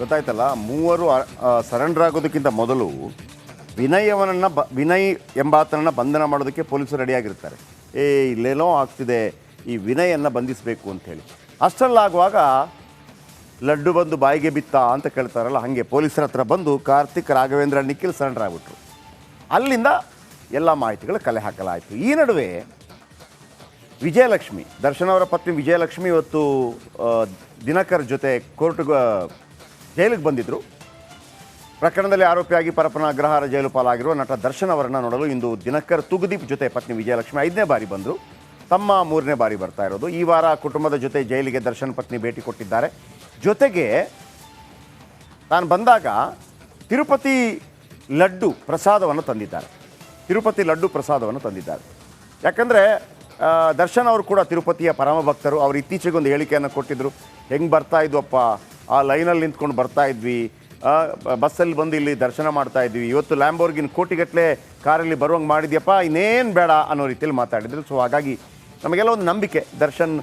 ಗೊತ್ತಾಯ್ತಲ್ಲ. ಮೂವರು ಸರೆಂಡರ್ ಆಗೋದಕ್ಕಿಂತ ಮೊದಲು ವಿನಯ್ ಎಂಬಾತನನ್ನು ಬಂಧನ ಮಾಡೋದಕ್ಕೆ ಪೊಲೀಸರು ರೆಡಿಯಾಗಿರ್ತಾರೆ. ಇಲ್ಲೇನೋ ಆಗ್ತಿದೆ, ಈ ವಿನಯನ್ನು ಬಂಧಿಸಬೇಕು ಅಂಥೇಳಿ. ಅಷ್ಟರಲ್ಲಾಗುವಾಗ ಲಡ್ಡು ಬಂದು ಬಾಯಿಗೆ ಬಿತ್ತ ಅಂತ ಕೇಳ್ತಾರಲ್ಲ, ಹಾಗೆ ಪೊಲೀಸರ ಹತ್ರ ಬಂದು ಕಾರ್ತಿಕ್, ರಾಘವೇಂದ್ರ, ನಿಖಿಲ್ ಸರೆಂಡರ್ ಆಗಿಬಿಟ್ರು. ಅಲ್ಲಿಂದ ಎಲ್ಲ ಮಾಹಿತಿಗಳು ಕಲೆ ಹಾಕಲಾಯಿತು. ಈ ನಡುವೆ ವಿಜಯಲಕ್ಷ್ಮಿ, ದರ್ಶನ್ ಅವರ ಪತ್ನಿ ವಿಜಯಲಕ್ಷ್ಮಿ ಇವತ್ತು ದಿನಕರ್ ಜೊತೆ ಜೈಲಿಗೆ ಬಂದಿದ್ದರು. ಪ್ರಕರಣದಲ್ಲಿ ಆರೋಪಿಯಾಗಿ ಪರಪ್ಪನ ಅಗ್ರಹಾರ ಜೈಲು ಪಾಲಾಗಿರುವ ನಟ ದರ್ಶನ್ ಅವರನ್ನು ನೋಡಲು ಇಂದು ದಿನಕರ್ ತುಗುದೀಪ್ ಜೊತೆ ಪತ್ನಿ ವಿಜಯಲಕ್ಷ್ಮಿ 5ನೇ ಬಾರಿ ಬಂದರು. ತಮ್ಮ 3ನೇ ಬಾರಿ ಬರ್ತಾ ಇರೋದು. ಈ ವಾರ ಕುಟುಂಬದ ಜೊತೆ ಜೈಲಿಗೆ ದರ್ಶನ್ ಪತ್ನಿ ಭೇಟಿ ಕೊಟ್ಟಿದ್ದಾರೆ. ಜೊತೆಗೆ ತಾನು ಬಂದಾಗ ತಿರುಪತಿ ಲಡ್ಡು ಪ್ರಸಾದವನ್ನು ತಂದಿದ್ದಾರೆ. ಯಾಕಂದರೆ ದರ್ಶನ್ ಅವರು ಕೂಡ ತಿರುಪತಿಯ ಪರಮ ಭಕ್ತರು. ಅವರು ಇತ್ತೀಚೆಗೊಂದು ಹೇಳಿಕೆಯನ್ನು ಕೊಟ್ಟಿದ್ದರು. ಹೆಂಗೆ ಬರ್ತಾ ಇದ್ವಪ್ಪ, ಆ ಲೈನಲ್ಲಿ ನಿಂತ್ಕೊಂಡು ಬರ್ತಾ ಇದ್ವಿ, ಬಸ್ಸಲ್ಲಿ ಬಂದು ಇಲ್ಲಿ ದರ್ಶನ ಮಾಡ್ತಾ ಇದ್ವಿ, ಇವತ್ತು ಲ್ಯಾಂಬೋರ್ಗಿನ್ ಕೋಟಿಗಟ್ಟಲೆ ಕಾರಲ್ಲಿ ಬರುವಂಗೆ ಮಾಡಿದ್ಯಪ್ಪ, ಇನ್ನೇನು ಬೇಡ ಅನ್ನೋ ರೀತಿಯಲ್ಲಿ ಮಾತಾಡಿದ್ರು. ಸೊ ಹಾಗಾಗಿ ನಮಗೆಲ್ಲ ಒಂದು ನಂಬಿಕೆ, ದರ್ಶನ್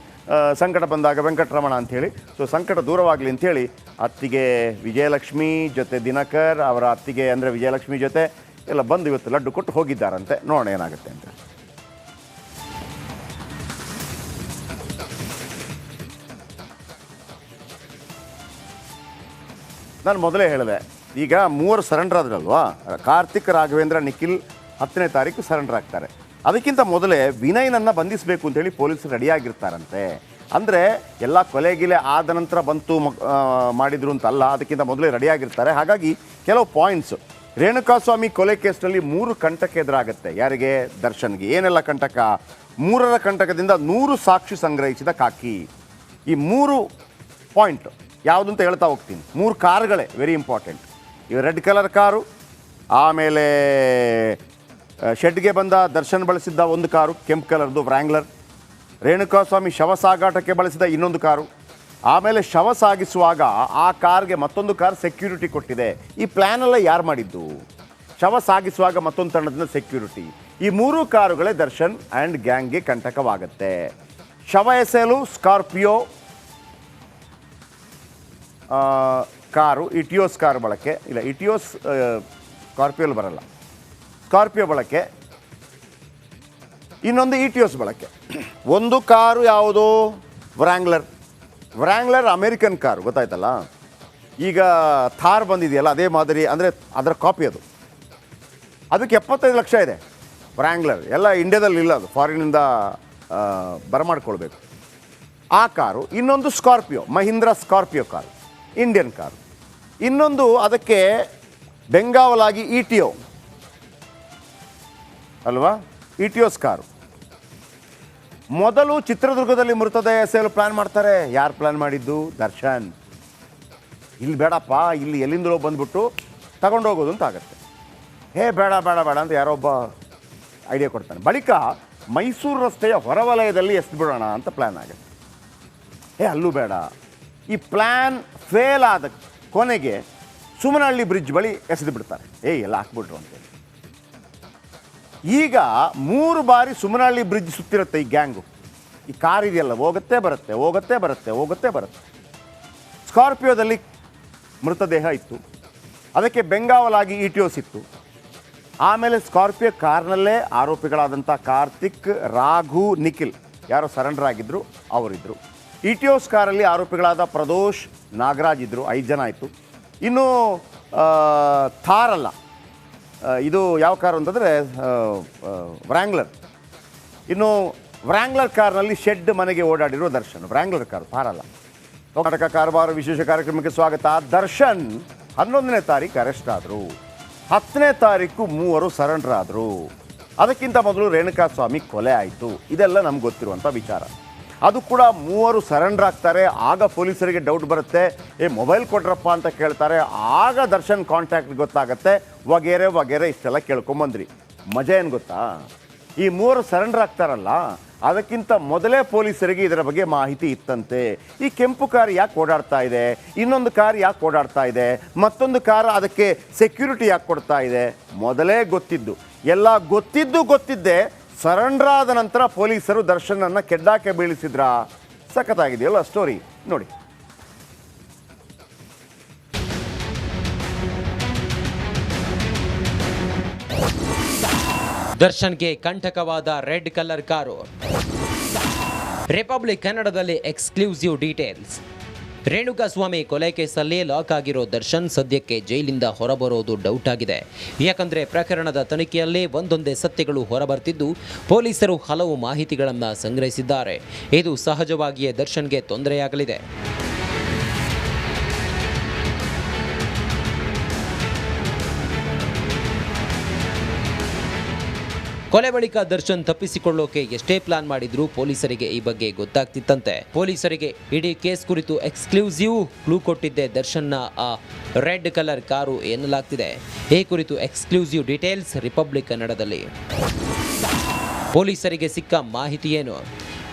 ಸಂಕಟ ಬಂದಾಗ ವೆಂಕಟರಮಣ ಅಂಥೇಳಿ, ಸೊ ಸಂಕಟ ದೂರವಾಗಲಿ ಅಂಥೇಳಿ ಅತ್ತಿಗೆ ವಿಜಯಲಕ್ಷ್ಮಿ ಜೊತೆ ದಿನಕರ್, ಅವರ ಅತ್ತಿಗೆ ಅಂದರೆ ವಿಜಯಲಕ್ಷ್ಮಿ ಜೊತೆ ಎಲ್ಲ ಬಂದು ಇವತ್ತು ಲಡ್ಡು ಕೊಟ್ಟು ಹೋಗಿದ್ದಾರಂತೆ. ನೋಡೋಣ ಏನಾಗುತ್ತೆ ಅಂತ. ನಾನು ಮೊದಲೇ ಹೇಳಿದೆ, ಈಗ 3 ಸರೆಂಡರ್ ಆದ್ರಲ್ವಾ, ಕಾರ್ತಿಕ್, ರಾಘವೇಂದ್ರ, ನಿಖಿಲ್ 10ನೇ ತಾರೀಕು ಸರೆಂಡರ್ ಆಗ್ತಾರೆ. ಅದಕ್ಕಿಂತ ಮೊದಲೇ ವಿನಯನನ್ನು ಬಂಧಿಸಬೇಕು ಅಂತೇಳಿ ಪೊಲೀಸರು ರೆಡಿಯಾಗಿರ್ತಾರಂತೆ. ಅಂದರೆ ಎಲ್ಲ ಕೊಲೆಗಿಲೆ ಆದ ನಂತರ ಬಂತು ಮಾಡಿದ್ರು ಅಂತಲ್ಲ, ಅದಕ್ಕಿಂತ ಮೊದಲೇ ರೆಡಿಯಾಗಿರ್ತಾರೆ. ಹಾಗಾಗಿ ಕೆಲವು ಪಾಯಿಂಟ್ಸು, ರೇಣುಕಾಸ್ವಾಮಿ ಕೊಲೆ ಕೇಸ್ನಲ್ಲಿ 3 ಕಂಟಕ ಎದುರಾಗುತ್ತೆ. ಯಾರಿಗೆ? ದರ್ಶನ್ಗೆ. ಏನೆಲ್ಲ ಕಂಟಕ? 3ರ ಕಂಟಕದಿಂದ 100 ಸಾಕ್ಷಿ ಸಂಗ್ರಹಿಸಿದ ಕಾಕಿ. ಈ 3 ಪಾಯಿಂಟ್ ಯಾವುದು ಅಂತ ಹೇಳ್ತಾ ಹೋಗ್ತೀನಿ. 3 ಕಾರುಗಳೇ ವೆರಿ ಇಂಪಾರ್ಟೆಂಟ್. ಇವು ರೆಡ್ ಕಲರ್ ಕಾರು, ಆಮೇಲೆ ಶೆಡ್ಗೆ ಬಂದ ದರ್ಶನ್ ಬಳಸಿದ್ದ ಒಂದು ಕಾರು ಕೆಂಪು ಕಲರ್ದು ವ್ರ್ಯಾಂಗ್ಲರ್, ರೇಣುಕಾಸ್ವಾಮಿ ಶವ ಸಾಗಾಟಕ್ಕೆ ಬಳಸಿದ ಇನ್ನೊಂದು ಕಾರು, ಆಮೇಲೆ ಶವ ಸಾಗಿಸುವಾಗ ಆ ಕಾರ್ಗೆ ಮತ್ತೊಂದು ಕಾರ್ ಸೆಕ್ಯೂರಿಟಿ ಕೊಟ್ಟಿದೆ. ಈ ಪ್ಲ್ಯಾನೆಲ್ಲ ಯಾರು ಮಾಡಿದ್ದು? ಶವ ಸಾಗಿಸುವಾಗ ಮತ್ತೊಂದು ತಂಡದಿಂದ ಸೆಕ್ಯೂರಿಟಿ. ಈ 3 ಕಾರುಗಳೇ ದರ್ಶನ್ ಆ್ಯಂಡ್ ಗ್ಯಾಂಗ್ಗೆ ಕಂಟಕವಾಗುತ್ತೆ. ಶವ ಎಸೆಯಲು ಸ್ಕಾರ್ಪಿಯೋ ಕಾರು, ಇಟಿಯೋಸ್ ಕಾರು ಬಳಕೆ, ಇಲ್ಲ ಇಟಿಯೋಸ್ ಸ್ಕಾರ್ಪಿಯೋಲ್ ಬರಲ್ಲ, ಸ್ಕಾರ್ಪಿಯೋ ಬಳಕೆ, ಇನ್ನೊಂದು ಇಟಿಯೋಸ್ ಬಳಕೆ. ಒಂದು ಕಾರು ಯಾವುದು? ವ್ರ್ಯಾಂಗ್ಲರ್ ಅಮೇರಿಕನ್ ಕಾರು, ಗೊತ್ತಾಯ್ತಲ್ಲ. ಈಗ ಥಾರ್ ಬಂದಿದೆಯಲ್ಲ ಅದೇ ಮಾದರಿ, ಅಂದರೆ ಅದರ ಕಾಪಿ ಅದು. ಅದಕ್ಕೆ 75 ಲಕ್ಷ ಇದೆ ವ್ರ್ಯಾಂಗ್ಲರ್. ಎಲ್ಲ ಇಂಡಿಯಾದಲ್ಲಿ ಇಲ್ಲ, ಅದು ಫಾರಿನಿಂದ ಬರಮಾಡ್ಕೊಳ್ಬೇಕು ಆ ಕಾರು. ಇನ್ನೊಂದು Scorpio, Mahindra Scorpio car, Indian car. ಇನ್ನೊಂದು ಅದಕ್ಕೆ ಬೆಂಗಾವಲಾಗಿ ಇಟಿಯೋ ಅಲ್ವಾ, ಇಟಿಯೋಸ್ ಕಾರು. ಮೊದಲು ಚಿತ್ರದುರ್ಗದಲ್ಲಿ ಮೃತದೇಹ ಎಸೆಯಲು ಪ್ಲ್ಯಾನ್ ಮಾಡ್ತಾರೆ. ಯಾರು ಪ್ಲ್ಯಾನ್ ಮಾಡಿದ್ದು? ದರ್ಶನ್. ಇಲ್ಲಿ ಬೇಡಪ್ಪ, ಇಲ್ಲಿ ಎಲ್ಲಿಂದಲೋ ಬಂದ್ಬಿಟ್ಟು ತಗೊಂಡೋಗೋದು ಅಂತ ಆಗುತ್ತೆ. ಬೇಡ ಬೇಡ ಬೇಡ ಅಂತ ಯಾರೊಬ್ಬ ಐಡಿಯಾ ಕೊಡ್ತಾನೆ. ಬಳಿಕ ಮೈಸೂರು ರಸ್ತೆಯ ಹೊರವಲಯದಲ್ಲಿ ಎಸ್ಬಿಡೋಣ ಅಂತ ಪ್ಲ್ಯಾನ್ ಆಗುತ್ತೆ. ಅಲ್ಲೂ ಬೇಡ. ಈ ಪ್ಲ್ಯಾನ್ ಫೇಲ್ ಆದ ಕೊನೆಗೆ ಸುಮನಹಳ್ಳಿ ಬ್ರಿಡ್ಜ್ ಬಳಿ ಎಸೆದು ಬಿಡ್ತಾರೆ. ಎಲ್ಲ ಹಾಕ್ಬಿಟ್ರು ಅಂತೇಳಿ. ಈಗ 3 ಬಾರಿ ಸುಮನಹಳ್ಳಿ ಬ್ರಿಡ್ಜ್ ಸುತ್ತಿರುತ್ತೆ ಈ ಗ್ಯಾಂಗು. ಈ ಕಾರ್ ಇದೆಯಲ್ಲ, ಹೋಗುತ್ತೆ ಬರುತ್ತೆ. ಸ್ಕಾರ್ಪಿಯೋದಲ್ಲಿ ಮೃತದೇಹ ಇತ್ತು, ಅದಕ್ಕೆ ಬೆಂಗಾವಲಾಗಿ ಇಟಿಯೋಸ್ ಇತ್ತು. ಆಮೇಲೆ ಸ್ಕಾರ್ಪಿಯೋ ಕಾರ್ನಲ್ಲೇ ಆರೋಪಿಗಳಾದಂಥ ಕಾರ್ತಿಕ್, ರಾಘು, ನಿಖಿಲ್ ಯಾರೋ ಸರೆಂಡರ್ ಆಗಿದ್ದರು ಅವರಿದ್ದರು. ಇಟಿಯೋಸ್ ಕಾರಲ್ಲಿ ಆರೋಪಿಗಳಾದ ಪ್ರದೋಷ್, ನಾಗರಾಜ್ ಇದ್ದರು. 5 ಜನ ಆಯಿತು. ಇನ್ನು ಥಾರಲ್ಲ, ಇದು ಯಾವ ಕಾರು ಅಂತಂದರೆ ವ್ರ್ಯಾಂಗ್ಲರ್. ಇನ್ನು ವ್ರ್ಯಾಂಗ್ಲರ್ ಕಾರ್ನಲ್ಲಿ ಶೆಡ್ ಮನೆಗೆ ಓಡಾಡಿರೋ ದರ್ಶನ್. Wrangler car, ಥಾರಲ್ಲ. ಕರ್ನಾಟಕ ಕಾರವಾರ ವಿಶೇಷ ಕಾರ್ಯಕ್ರಮಕ್ಕೆ ಸ್ವಾಗತ. ದರ್ಶನ್ 11ನೇ ತಾರೀಕು ಅರೆಸ್ಟ್ ಆದರು. 10ನೇ ತಾರೀಕು 3 ಸರೆಂಡರ್ ಆದರು. ಅದಕ್ಕಿಂತ ಮೊದಲು ರೇಣುಕಾಸ್ವಾಮಿ ಕೊಲೆ ಆಯಿತು. ಇದೆಲ್ಲ ನಮ್ಗೆ ಗೊತ್ತಿರುವಂಥ ವಿಚಾರ. ಅದು ಕೂಡ 3 ಸರೆಂಡರ್ ಆಗ್ತಾರೆ. ಆಗ ಪೊಲೀಸರಿಗೆ ಡೌಟ್ ಬರುತ್ತೆ, ಮೊಬೈಲ್ ಕೊಡ್ರಪ್ಪ ಅಂತ ಕೇಳ್ತಾರೆ. ಆಗ ದರ್ಶನ್ ಕಾಂಟ್ಯಾಕ್ಟ್ ಗೊತ್ತಾಗುತ್ತೆ. ವಗೇರೆ ಇಷ್ಟೆಲ್ಲ ಕೇಳ್ಕೊಂಬಂದ್ರಿ. ಮಜಾ ಏನು ಗೊತ್ತಾ? ಈ 3 ಸರೆಂಡರ್ ಆಗ್ತಾರಲ್ಲ, ಅದಕ್ಕಿಂತ ಮೊದಲೇ ಪೊಲೀಸರಿಗೆ ಇದರ ಬಗ್ಗೆ ಮಾಹಿತಿ ಇತ್ತಂತೆ. ಈ ಕೆಂಪು ಕಾರ್ ಯಾಕೆ ಓಡಾಡ್ತಾ ಇದೆ, ಇನ್ನೊಂದು ಕಾರ್ ಯಾಕೆ ಓಡಾಡ್ತಾ ಇದೆ, ಮತ್ತೊಂದು ಕಾರ್ ಅದಕ್ಕೆ ಸೆಕ್ಯೂರಿಟಿ ಯಾಕೆ ಕೊಡ್ತಾ ಇದೆ, ಮೊದಲೇ ಗೊತ್ತಿದ್ದು. ಎಲ್ಲ ಗೊತ್ತಿದ್ದೇ ಸರೆಂಡರ್ ಆದ ನಂತರ ಪೊಲೀಸರು ದರ್ಶನನ್ನು ಕೆಡ್ಡಾಕೆ ಬೀಳಿಸಿದ್ರಾ? ಸಖತ್ತಾಗಿದೆಯಲ್ಲ ಸ್ಟೋರಿ ನೋಡಿ. ದರ್ಶನ್ಗೆ ಕಂಟಕವಾದ ರೆಡ್ ಕಲರ್ ಕಾರು. ರಿಪಬ್ಲಿಕ್ ಕನ್ನಡದಲ್ಲಿ ಎಕ್ಸ್ಕ್ಲೂಸಿವ್ ಡೀಟೇಲ್ಸ್. ರೇಣುಕಾಸ್ವಾಮಿ ಕೊಲೆ ಕೇಸಲ್ಲಿ ಲಾಕ್ ಆಗಿರೋ ದರ್ಶನ್ ಸದ್ಯಕ್ಕೆ ಜೈಲಿಂದ ಹೊರಬರೋದು ಡೌಟ್ ಆಗಿದೆ. ಯಾಕಂದರೆ ಪ್ರಕರಣದ ತನಿಖೆಯಲ್ಲಿ ಒಂದೊಂದೇ ಸತ್ಯಗಳು ಹೊರಬರ್ತಿದ್ದು ಪೊಲೀಸರು ಹಲವು ಮಾಹಿತಿಗಳನ್ನು ಸಂಗ್ರಹಿಸಿದ್ದಾರೆ. ಇದು ಸಹಜವಾಗಿಯೇ ದರ್ಶನ್ಗೆ ತೊಂದರೆಯಾಗಲಿದೆ. ಕೊಲೆ ಬಳಿಕ ದರ್ಶನ್ ತಪ್ಪಿಸಿಕೊಳ್ಳೋಕೆ ಎಷ್ಟೇ ಪ್ಲಾನ್ ಮಾಡಿದ್ರೂ ಪೊಲೀಸರಿಗೆ ಈ ಬಗ್ಗೆ ಗೊತ್ತಾಗ್ತಿತ್ತಂತೆ. ಪೊಲೀಸರಿಗೆ ಇಡೀ ಕೇಸ್ ಕುರಿತು ಎಕ್ಸ್ಕ್ಲೂಸಿವ್ ಕ್ಲೂ ಕೊಟ್ಟಿದ್ದೆ ದರ್ಶನ್ನ ಆ ರೆಡ್ ಕಲರ್ ಕಾರು ಎನ್ನಲಾಗ್ತಿದೆ. ಈ ಕುರಿತು ಎಕ್ಸ್ಕ್ಲೂಸಿವ್ ಡೀಟೇಲ್ಸ್ ರಿಪಬ್ಲಿಕ್ ಕನ್ನಡದಲ್ಲಿ. ಪೊಲೀಸರಿಗೆ ಸಿಕ್ಕ ಮಾಹಿತಿ ಏನು?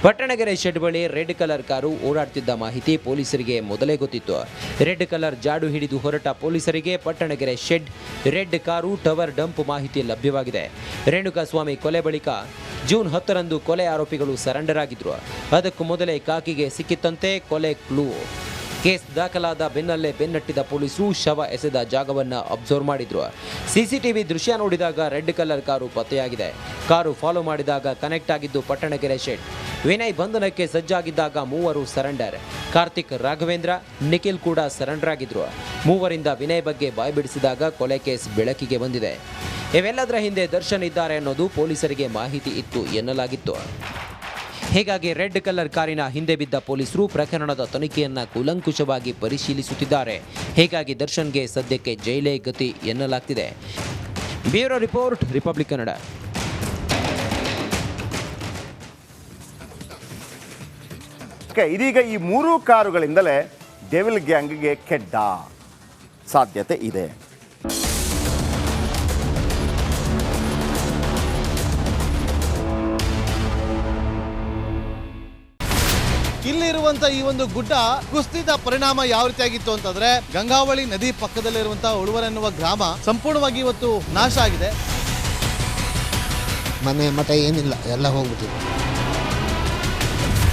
ಪಟ್ಟಣಗೆರೆ ಶೆಡ್ ಬಳಿ ರೆಡ್ ಕಲರ್ ಕಾರು ಓಡಾಡ್ತಿದ್ದ ಮಾಹಿತಿ ಪೊಲೀಸರಿಗೆ ಮೊದಲೇ ಗೊತ್ತಿತ್ತು. ರೆಡ್ ಕಲರ್ ಜಾಡು ಹಿಡಿದು ಹೊರಟ ಪೊಲೀಸರಿಗೆ Pattanagere shed, red car, tower dump ಮಾಹಿತಿ ಲಭ್ಯವಾಗಿದೆ. ರೇಣುಕಾಸ್ವಾಮಿ ಕೊಲೆ ಬಳಿಕ ಜೂನ್ 10ರಂದು ಕೊಲೆ ಆರೋಪಿಗಳು ಸರೆಂಡರ್ ಆಗಿದ್ರು. ಅದಕ್ಕೂ ಮೊದಲೇ ಕಾಕಿಗೆ ಸಿಕ್ಕಿತ್ತಂತೆ ಕೊಲೆ ಕ್ಲೂ. ಕೇಸ್ ದಾಖಲಾದ ಬೆನ್ನಲ್ಲೇ ಬೆನ್ನಟ್ಟಿದ ಪೊಲೀಸರು ಶವ ಎಸೆದ ಜಾಗವನ್ನು ಅಬ್ಸರ್ವ್ ಮಾಡಿದ್ರು. ಸಿಸಿಟಿವಿ ದೃಶ್ಯ ನೋಡಿದಾಗ ರೆಡ್ ಕಲರ್ ಕಾರು ಪತ್ತೆಯಾಗಿದೆ. ಕಾರು ಫಾಲೋ ಮಾಡಿದಾಗ ಕನೆಕ್ಟ್ ಆಗಿದ್ದು ಪಟ್ಟಣಗೆರೆ ಶೆಡ್. ವಿನಯ್ ಬಂಧನಕ್ಕೆ ಸಜ್ಜಾಗಿದ್ದಾಗ ಮೂವರು ಸರೆಂಡರ್. ಕಾರ್ತಿಕ್, ರಾಘವೇಂದ್ರ, ನಿಖಿಲ್ ಕೂಡ ಸರೆಂಡರ್ ಆಗಿದ್ರು. ಮೂವರಿಂದ ವಿನಯ್ ಬಗ್ಗೆ ಬಾಯ್ಬಿಡಿಸಿದಾಗ ಕೊಲೆ ಕೇಸ್ ಬೆಳಕಿಗೆ ಬಂದಿದೆ. ಇವೆಲ್ಲದರ ಹಿಂದೆ ದರ್ಶನ್ ಇದ್ದಾರೆ ಅನ್ನೋದು ಪೊಲೀಸರಿಗೆ ಮಾಹಿತಿ ಇತ್ತು ಎನ್ನಲಾಗಿತ್ತು. ಹೀಗಾಗಿ ರೆಡ್ ಕಲರ್ ಕಾರಿನ ಹಿಂದೆ ಬಿದ್ದ ಪೊಲೀಸರು ಪ್ರಕರಣದ ತನಿಖೆಯನ್ನು ಕೂಲಂಕುಷವಾಗಿ ಪರಿಶೀಲಿಸುತ್ತಿದ್ದಾರೆ. ಹೀಗಾಗಿ ದರ್ಶನ್ಗೆ ಸದ್ಯಕ್ಕೆ ಜೈಲೇ ಗತಿ ಎನ್ನಲಾಗ್ತಿದೆ. Bureau report, republic Kannada. ಇದೀಗ ಈ 3 ಕಾರುಗಳಿಂದಲೇ ಡೆವಿಲ್ ಗ್ಯಾಂಗ್ಗೆ ಕೆಡ್ಡ ಸಾಧ್ಯತೆ ಇದೆ. ಇಲ್ಲಿರುವಂತ ಈ ಒಂದು ಗುಡ್ಡ ಕುಸಿದ ಪರಿಣಾಮ ಯಾವ ರೀತಿಯಾಗಿತ್ತು ಅಂತಂದ್ರೆ ಗಂಗಾವಳಿ ನದಿ ಪಕ್ಕದಲ್ಲಿರುವಂತಹ ಉಳುವರ ಎನ್ನುವ ಗ್ರಾಮ ಸಂಪೂರ್ಣವಾಗಿ ಇವತ್ತು ನಾಶ ಆಗಿದೆ. ಮನೆ ಮಠ ಏನಿಲ್ಲ, ಎಲ್ಲ ಹೋಗ್ಬಿಟ್ಟಿದೆ.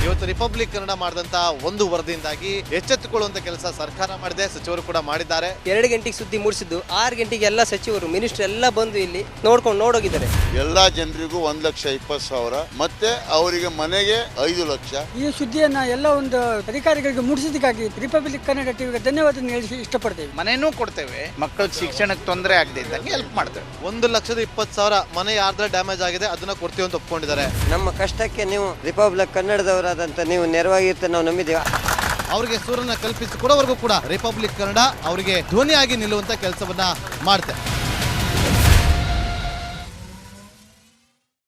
ಇವತ್ತು ರಿಪಬ್ಲಿಕ್ ಕನ್ನಡ ಮಾಡಿದಂತಹ ಒಂದು ವರದಿಯಿಂದಾಗಿ ಎಚ್ಚೆತ್ತುಕೊಳ್ಳುವಂತ ಕೆಲಸ ಸರ್ಕಾರ ಮಾಡಿದೆ, ಸಚಿವರು ಕೂಡ ಮಾಡಿದ್ದಾರೆ. 2 ಗಂಟೆಗೆ ಸುದ್ದಿ ಮೂಡಿಸಿದ್ದು 6 ಗಂಟೆಗೆ ಎಲ್ಲ ಸಚಿವರು, ಮಿನಿಸ್ಟರ್ ಎಲ್ಲ ಬಂದು ಇಲ್ಲಿ ನೋಡೋಗಿದ್ದಾರೆ. ಎಲ್ಲಾ ಜನರಿಗೂ 1,20,000 ಮತ್ತೆ ಅವರಿಗೆ ಮನೆಗೆ 5 ಲಕ್ಷ. ಈ ಸುದ್ದಿಯನ್ನ ಎಲ್ಲ ಒಂದು ಅಧಿಕಾರಿಗಳಿಗೆ ಮುಟ್ಟಿಸಿದಕ್ಕಾಗಿ ರಿಪಬ್ಲಿಕ್ ಕನ್ನಡ ಟಿವಿಗೆ ಧನ್ಯವಾದ ಹೇಳಿ ಇಷ್ಟಪಡ್ತೇವೆ. ಮನೆನೂ ಕೊಡ್ತೇವೆ, ಮಕ್ಕಳ ಶಿಕ್ಷಣಕ್ಕೆ ತೊಂದರೆ ಆಗದೆ ಇದ್ದಂಗೆ ಹೆಲ್ಪ್ ಮಾಡ್ತೇವೆ. 1,20,000 ಮನೆ ಯಾರ್ದ್ರ ಡ್ಯಾಮೇಜ್ ಆಗಿದೆ ಅದನ್ನ ಕೊಡ್ತೀವಿ ಅಂತ ಒಪ್ಕೊಂಡಿದ್ದಾರೆ. ನಮ್ಮ ಕಷ್ಟಕ್ಕೆ ನೀವು ರಿಪಬ್ಲಿಕ್ ಕನ್ನಡದವರಾದಂತ ನೀವು ನೆರವಾಗಿರ್ತೀವಿ ನಾವು ನಂಬಿದ್ದೀವಿ. ಅವರಿಗೆ ಸೂರನ್ನ ಕಲ್ಪಿಸಿಕೊಡೋವರೆಗೂ ಕೂಡ ರಿಪಬ್ಲಿಕ್ ಕನ್ನಡ ಅವರಿಗೆ ಧ್ವನಿಯಾಗಿ ನಿಲ್ಲುವಂತ ಕೆಲಸವನ್ನ ಮಾಡ್ತೇವೆ.